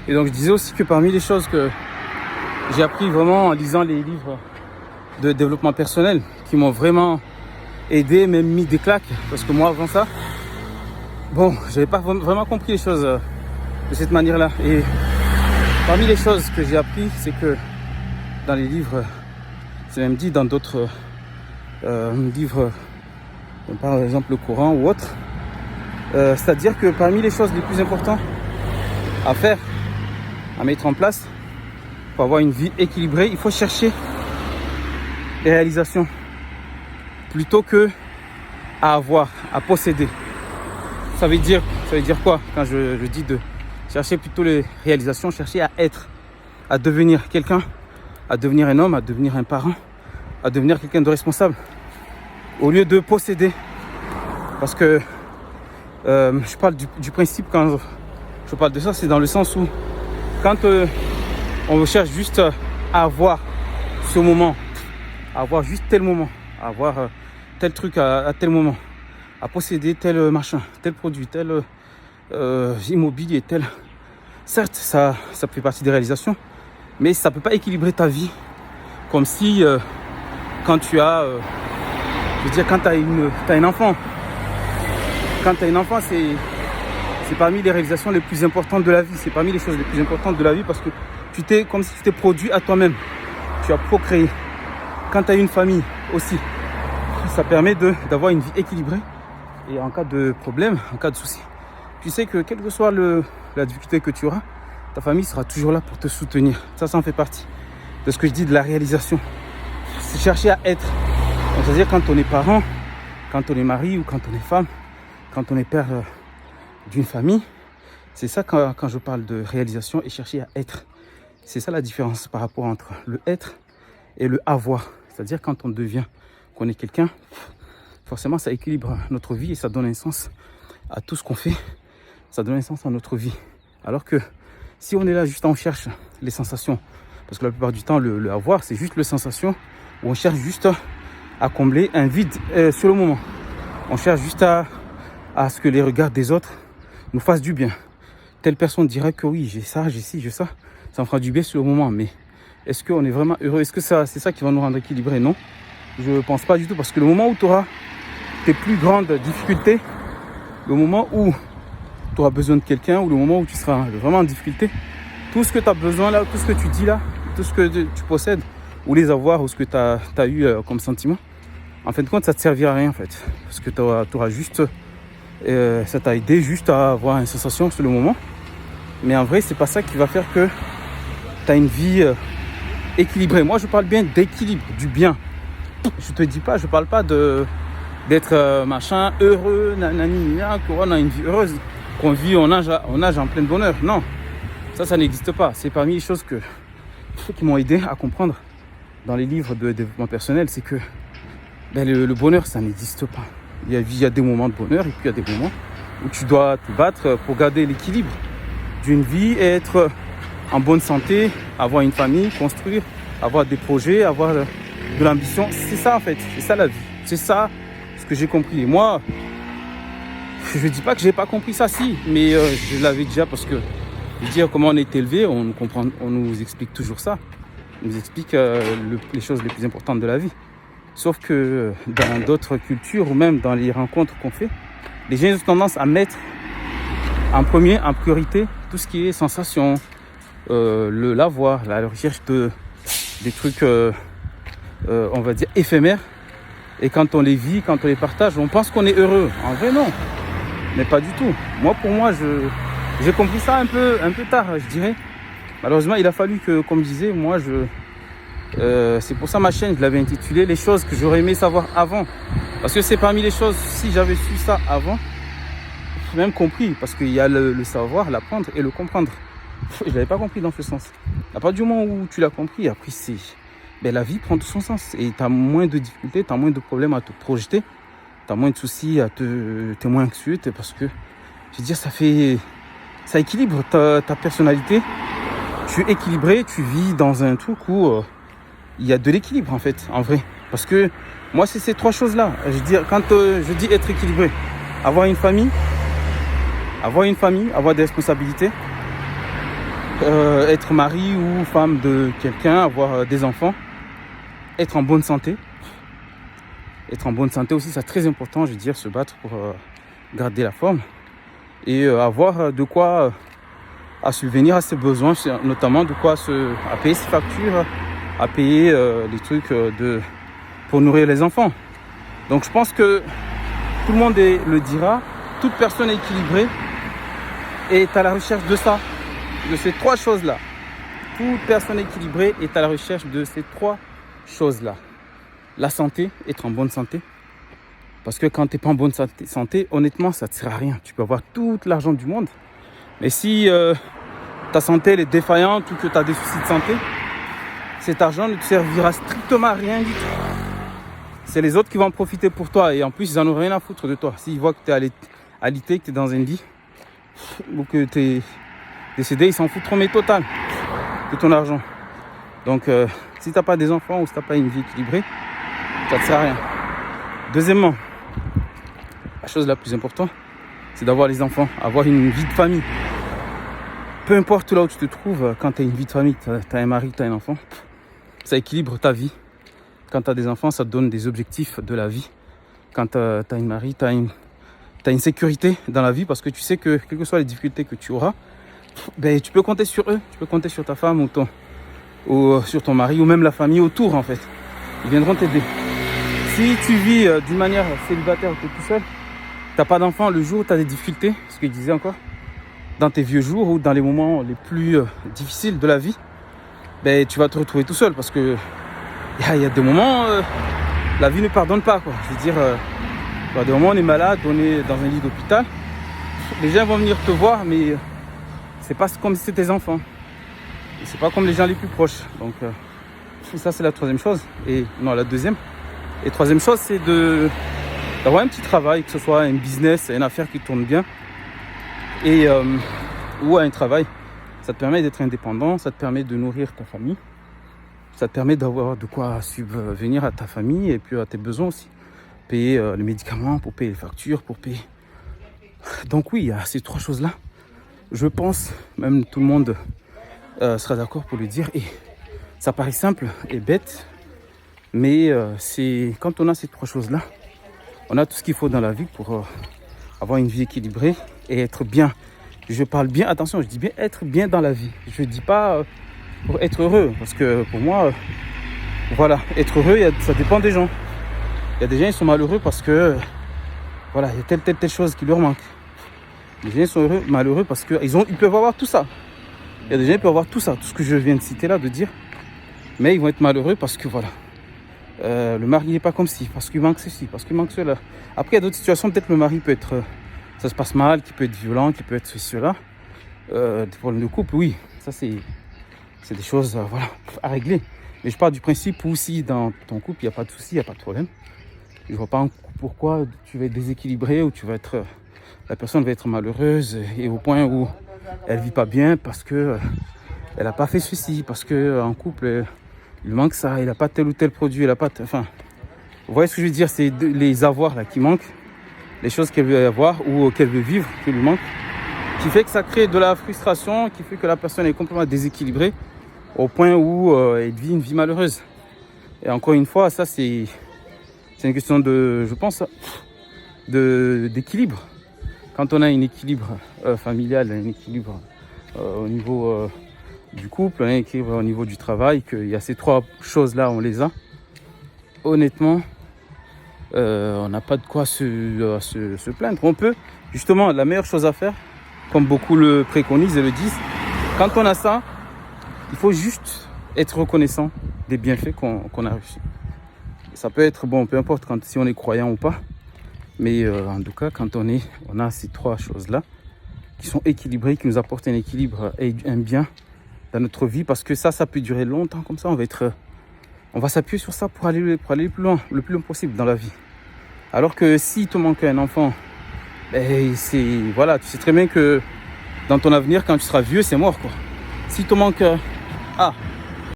Et donc je disais aussi que parmi les choses que j'ai appris vraiment en lisant les livres de développement personnel qui m'ont vraiment aidé, même mis des claques, parce que moi avant ça, bon, j'avais pas vraiment compris les choses de cette manière-là. Et parmi les choses que j'ai appris, c'est que dans les livres, c'est même dit dans d'autres livres, par exemple le Coran ou autre, c'est-à-dire que parmi les choses les plus importantes à faire, à mettre en place pour avoir une vie équilibrée, il faut chercher les réalisations plutôt que à avoir, à posséder. Ça veut dire quoi quand je dis de chercher plutôt les réalisations, chercher à être, à devenir quelqu'un, à devenir un homme, à devenir un parent, à devenir quelqu'un de responsable, au lieu de posséder. Parce que je parle du principe quand je parle de ça, c'est dans le sens où quand on cherche juste à avoir ce moment, à avoir juste tel moment, à avoir tel truc à tel moment, à posséder tel machin, tel produit, tel immobilier, tel... Certes, ça fait partie des réalisations, mais ça ne peut pas équilibrer ta vie. Comme si quand tu as... je veux dire, quand tu as un enfant. Quand tu as un enfant, c'est parmi les réalisations les plus importantes de la vie. C'est parmi les choses les plus importantes de la vie parce que comme si tu t'es produit à toi-même. Tu as procréé. Quand tu as une famille aussi, ça permet d'avoir une vie équilibrée. Et en cas de problème, en cas de souci, tu sais que quelle que soit la difficulté que tu auras, ta famille sera toujours là pour te soutenir. Ça en fait partie de ce que je dis de la réalisation. C'est chercher à être. C'est-à-dire quand on est parent, quand on est mari ou quand on est femme, quand on est père d'une famille, c'est ça quand je parle de réalisation et chercher à être. C'est ça la différence par rapport entre le être et le avoir. C'est-à-dire quand on devient, qu'on est quelqu'un, forcément ça équilibre notre vie et ça donne un sens à tout ce qu'on fait. Ça donne un sens à notre vie. Alors que si on est là juste on cherche les sensations, parce que la plupart du temps le avoir c'est juste les sensations, où on cherche juste à combler un vide sur le moment. On cherche juste à ce que les regards des autres nous fassent du bien. Telle personne dirait que oui, j'ai ça, j'ai ci, j'ai ça. Ça me fera du bien sur le moment. Mais est-ce qu'on est vraiment heureux? Est-ce que c'est ça qui va nous rendre équilibrés? Non, je ne pense pas du tout. Parce que le moment où tu auras tes plus grandes difficultés, le moment où tu auras besoin de quelqu'un, ou le moment où tu seras vraiment en difficulté, tout ce que tu as besoin là, tout ce que tu dis là, tout ce que tu possèdes, ou les avoirs, ou ce que tu as eu comme sentiment, en fin de compte, ça ne te servira à rien en fait. Parce que tu auras juste... ça t'a aidé juste à avoir une sensation sur le moment. Mais en vrai, c'est pas ça qui va faire que tu as une vie équilibrée. Moi, je parle bien d'équilibre, du bien. Je parle pas d'être machin, heureux, nanani, qu'on a une vie heureuse, qu'on vit, on nage en plein bonheur. Non, ça n'existe pas. C'est parmi les choses qui m'ont aidé à comprendre dans les livres de développement personnel, c'est que le bonheur, ça n'existe pas. Il y a des moments de bonheur et puis il y a des moments où tu dois te battre pour garder l'équilibre d'une vie et être en bonne santé, avoir une famille, construire, avoir des projets, avoir de l'ambition. C'est ça en fait, c'est ça la vie. C'est ça ce que j'ai compris. Et moi, je ne dis pas que je n'ai pas compris ça, si, mais je l'avais déjà parce que, je veux dire, comment on est élevé, on nous explique toujours ça. On nous explique les choses les plus importantes de la vie. Sauf que dans d'autres cultures ou même dans les rencontres qu'on fait, les gens ont tendance à mettre en priorité tout ce qui est sensation, l'avoir, la recherche des trucs, on va dire, éphémères. Et quand on les vit, quand on les partage, on pense qu'on est heureux. En vrai, non. Mais pas du tout. Pour moi, j'ai compris ça un peu tard, je dirais. Malheureusement, il a fallu que, comme je disais, moi, c'est pour ça ma chaîne, je l'avais intitulée Les choses que j'aurais aimé savoir avant. Parce que c'est parmi les choses, si j'avais su ça avant, j'ai même compris. Parce qu'il y a le savoir, l'apprendre et le comprendre. Je ne l'avais pas compris dans ce sens. À partir du moment où tu l'as compris, après, la vie prend tout son sens. Et tu as moins de difficultés, tu as moins de problèmes à te projeter. Tu as moins de soucis à t'es moins anxieux. Parce que, je veux dire, ça équilibre ta personnalité. Tu es équilibré, tu vis dans un truc où... il y a de l'équilibre en fait, en vrai. Parce que moi, c'est ces trois choses-là. Je veux dire, quand je dis être équilibré, avoir une famille, avoir des responsabilités être mari ou femme de quelqu'un, avoir des enfants, être en bonne santé. Être en bonne santé aussi, c'est très important, je veux dire, se battre pour garder la forme et avoir de quoi à subvenir à ses besoins, notamment de quoi à payer ses factures, à payer les trucs pour nourrir les enfants. Donc je pense que tout le monde le dira, toute personne équilibrée est à la recherche de ça, de ces trois choses-là. Toute personne équilibrée est à la recherche de ces trois choses-là. La santé, être en bonne santé. Parce que quand tu n'es pas en bonne santé, honnêtement, ça ne te sert à rien. Tu peux avoir tout l'argent du monde. Mais si ta santé elle est défaillante ou que tu as des soucis de santé, cet argent ne te servira strictement à rien du tout. C'est les autres qui vont en profiter pour toi. Et en plus, ils n'en ont rien à foutre de toi. S'ils voient que tu es alité, que tu es dans une vie, ou que tu es décédé, ils s'en foutent trop mais total de ton argent. Donc, si tu n'as pas des enfants ou si tu n'as pas une vie équilibrée, ça ne te sert à rien. Deuxièmement, la chose la plus importante, c'est d'avoir les enfants, avoir une vie de famille. Peu importe là où tu te trouves, quand tu as une vie de famille, tu as un mari, tu as un enfant, ça équilibre ta vie. Quand tu as des enfants, ça te donne des objectifs de la vie. Quand tu as un mari, tu as une sécurité dans la vie parce que tu sais que, quelles que soient les difficultés que tu auras, ben, tu peux compter sur eux, tu peux compter sur ta femme ou sur ton mari ou même la famille autour en fait. Ils viendront t'aider. Si tu vis d'une manière célibataire ou tout seul, tu n'as pas d'enfant le jour où tu as des difficultés, ce que je disais encore, dans tes vieux jours ou dans les moments les plus difficiles de la vie, ben, tu vas te retrouver tout seul parce que il y a des moments, la vie ne pardonne pas, quoi. Je veux dire, il y a des moments où on est malade, on est dans un lit d'hôpital, les gens vont venir te voir, mais c'est pas comme si c'était tes enfants. Et c'est pas comme les gens les plus proches. Donc, ça, c'est la troisième chose. La deuxième. Et troisième chose, c'est d'avoir un petit travail, que ce soit un business, une affaire qui tourne bien, ou un travail. Ça te permet d'être indépendant, ça te permet de nourrir ta famille, ça te permet d'avoir de quoi subvenir à ta famille et puis à tes besoins aussi. Payer les médicaments, pour payer les factures, pour payer... Donc oui, il y a ces trois choses-là. Je pense, même tout le monde sera d'accord pour le dire. Et ça paraît simple et bête, mais c'est quand on a ces trois choses-là, on a tout ce qu'il faut dans la vie pour avoir une vie équilibrée et être bien. Je parle bien, attention, je dis bien être bien dans la vie. Je ne dis pas pour être heureux, parce que pour moi, voilà, être heureux, ça dépend des gens. Il y a des gens qui sont malheureux parce que, voilà, il y a telle chose qui leur manque. Les gens sont malheureux parce qu'ils peuvent avoir tout ça. Il y a des gens qui peuvent avoir tout ça, tout ce que je viens de citer là, de dire. Mais ils vont être malheureux parce que, voilà, le mari n'est pas comme ci, parce qu'il manque ceci, parce qu'il manque cela. Après, il y a d'autres situations, peut-être le mari peut être... ça se passe mal, qui peut être violent, qui peut être ceci, cela. Des problèmes de couple, oui, ça c'est des choses voilà, à régler. Mais je pars du principe où si dans ton couple, il n'y a pas de souci, il n'y a pas de problème. Je ne vois pas pourquoi tu vas être déséquilibré ou la personne va être malheureuse et au point où elle ne vit pas bien parce qu'elle n'a pas fait ceci, parce qu'en couple, il lui manque ça, il n'a pas tel ou tel produit, il n'a pas... Enfin, vous voyez ce que je veux dire, c'est les avoirs là, qui manquent, les choses qu'elle veut avoir ou qu'elle veut vivre, qui lui manquent, qui fait que ça crée de la frustration, qui fait que la personne est complètement déséquilibrée au point où elle vit une vie malheureuse. Et encore une fois, ça c'est une question de, je pense, d'équilibre. Quand on a un équilibre familial, un équilibre au niveau du couple, un équilibre au niveau du travail, qu'il y a ces trois choses-là, on les a, honnêtement, on n'a pas de quoi se plaindre. On peut, justement, la meilleure chose à faire, comme beaucoup le préconisent et le disent, quand on a ça, il faut juste être reconnaissant des bienfaits qu'on a reçus. Ça peut être, bon, peu importe si on est croyant ou pas, mais en tout cas, quand on a ces trois choses-là, qui sont équilibrées, qui nous apportent un équilibre et un bien dans notre vie, parce que ça peut durer longtemps comme ça, on va s'appuyer sur ça pour aller plus loin, le plus loin possible dans la vie. Alors que s'il te manque un enfant, voilà, tu sais très bien que dans ton avenir, quand tu seras vieux, c'est mort, quoi. S'il te manque...